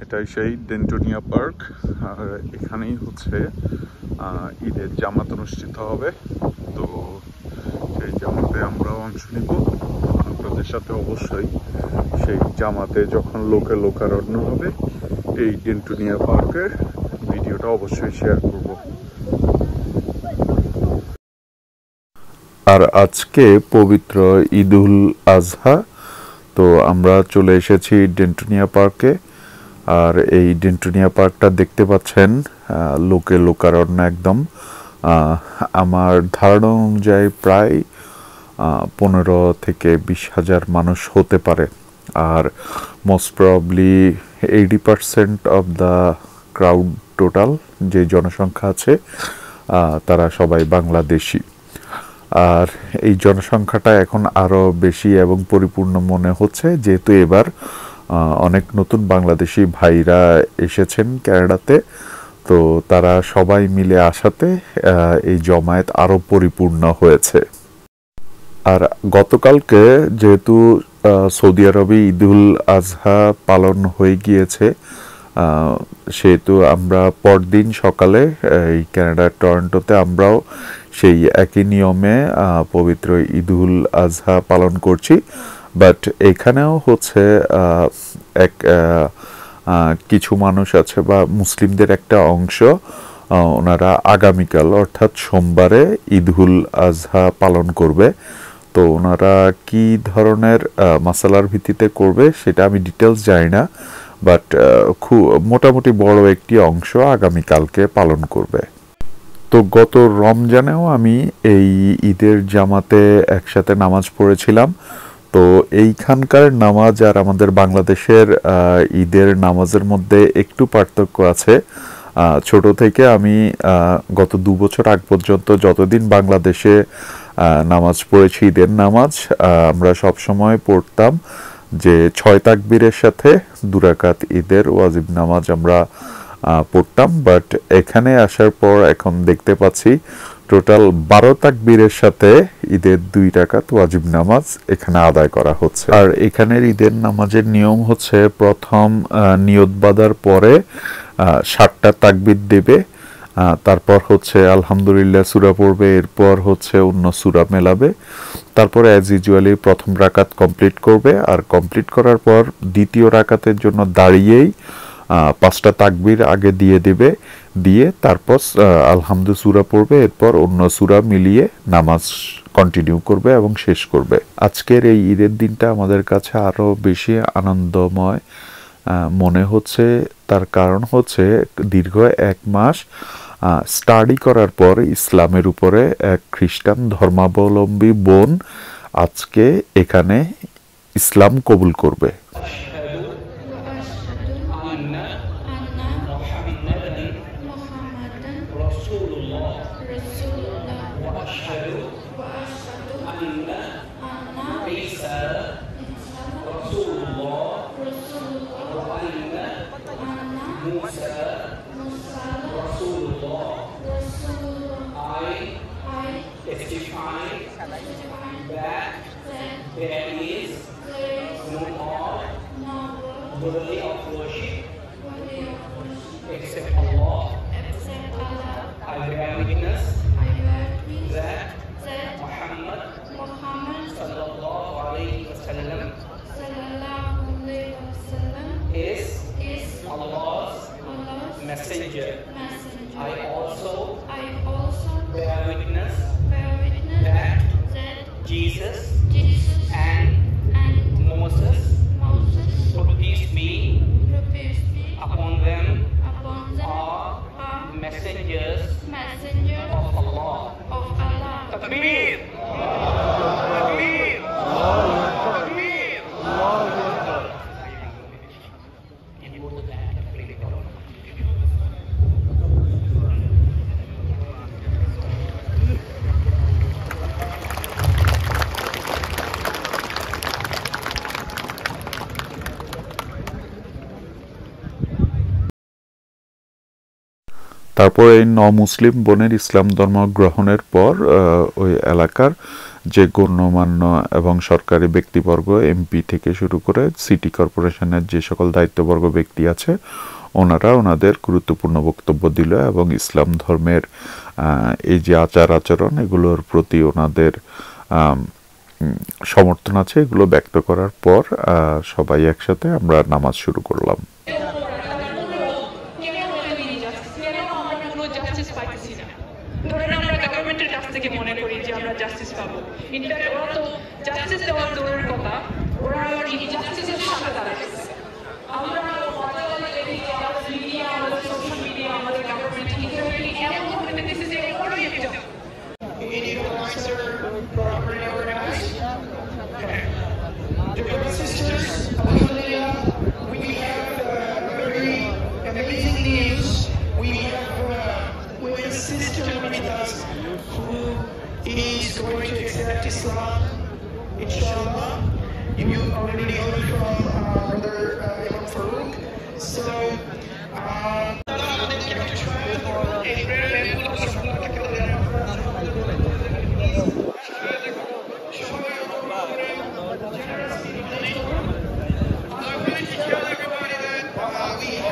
এটাই সেই ডেন্টোনিয়া পার্ক। আর এখানেই হচ্ছে ঈদের জামাত অনুষ্ঠিত হবে। তো সেই জামাতে আমরাও অংশ নিব আপনাদের সাথে। অবশ্যই সেই জামাতে যখন লোকারণ্য হবে এই ডেন্টোনিয়া পার্কের ভিডিওটা অবশ্যই শেয়ার করব। আর আজকে পবিত্র ঈদুল আজহা, তো আমরা চলে এসেছি ডেন্টোনিয়া পার্কে। আর এই ডেন্টোনিয়া পার্কটা দেখতে পাচ্ছেন লোকারণ্য একদম। আমার ধারণা অনুযায়ী প্রায় 15 থেকে 20,000 মানুষ হতে পারে। আর most probably 80% of the crowd total যে জনসংখ্যা আছে তারা সবাই বাংলাদেশি। আর এই জনসংখ্যাটা এখন আরও বেশি এবং পরিপূর্ণ মনে হচ্ছে, যেহেতু এবার অনেক নতুন বাংলাদেশি ভাইরা এসেছেন ক্যানাডাতে। তো তারা সবাই মিলে আসাতে এই জমায়েত আরও পরিপূর্ণ হয়েছে। আর গতকালকে যেহেতু সৌদি আরবে ঈদুল আজহা পালন হয়ে গিয়েছে, সেহেতু আমরা পরদিন সকালে এই কানাডার টরন্টোতে আমরাও সেই একই নিয়মে পবিত্র ঈদুল আজহা পালন করছি। বাট এখানেও হচ্ছে এক কিছু মানুষ আছে বা মুসলিমদের একটা অংশ, ওনারা আগামীকাল অর্থাৎ সোমবারে ঈদুল আজহা পালন করবে। তো ওনারা কি ধরনের মাসালার ভিত্তিতে করবে সেটা আমি ডিটেলস জানি না, বাট খুব মোটামুটি বড় একটি অংশ আগামীকালকে পালন করবে। তো গত রমজানেও আমি এই ঈদের জামাতে একসাথে নামাজ পড়েছিলাম। তো এইখানকার নামাজ আর আমাদের বাংলাদেশের ঈদের নামাজের মধ্যে একটু পার্থক্য আছে। ছোট থেকে আমি গত 2 বছর আগ পর্যন্ত যতদিন বাংলাদেশে নামাজ পড়েছি ঈদের নামাজ, আমরা সবসময় পড়তাম যে 6 তাকবীরের সাথে 2 রাকাত ঈদের ওয়াজিব নামাজ আমরা পড়তাম। বাট এখানে আসার পর এখন দেখতে পাচ্ছি টোটাল 12 তাকবীরের সাথে ঈদের 2 রাকাত ওয়াজিব নামাজ এখানে আদায় করা হচ্ছে। আর এখানের ঈদের নামাজের নিয়ম হচ্ছে প্রথম নিয়ত বাঁধার পরে 7টা তাকবীর দেবে, তারপর হচ্ছে আলহামদুলিল্লাহ সূরা পড়বে, এরপর হচ্ছে অন্য সূরা মেলাবে, তারপরে অ্যাজ ইউজুয়ালি প্রথম রাকাত কমপ্লিট করবে। আর কমপ্লিট করার পর দ্বিতীয় রাকাতের জন্য দাঁড়িয়েই 5টা তাকবীর আগে দিয়ে দেবে, দিয়ে তারপর আলহামদু সূরা পড়বে, এরপর অন্য সূরা মিলিয়ে নামাজ কন্টিনিউ করবে এবং শেষ করবে। আজকের এই ঈদের দিনটা আমাদের কাছে আরও বেশি আনন্দময় মনে হচ্ছে। তার কারণ হচ্ছে দীর্ঘ 1 মাস স্টাডি করার পর ইসলামের উপরে এক খ্রিস্টান ধর্মাবলম্বী বোন আজকে এখানে ইসলাম কবুল করবে। Worthy of worship except Allah. I bear witness that Muhammad sallallahu alaihi wasallam is Allah's messenger. I also bear witness that Jesus and Moses, peace be upon them, are messengers of Allah. Takbir! Takbir! Takbir! তারপর এই মুসলিম বোনের ইসলাম ধর্ম গ্রহণের পর ওই এলাকার যে গণ্যমান্য এবং সরকারি ব্যক্তিবর্গ এমপি থেকে শুরু করে সিটি কর্পোরেশনের যে সকল দায়িত্ববর্গ ব্যক্তি আছে ওনারা ওনাদের গুরুত্বপূর্ণ বক্তব্য দিল এবং ইসলাম ধর্মের এই যে আচার আচরণ এগুলোর প্রতি ওনাদের সমর্থন আছে এগুলো ব্যক্ত করার পর সবাই একসাথে আমরা নামাজ শুরু করলাম। Is going to accept Islam, inshallah. You already heard from Brother Imam Farouk. So, we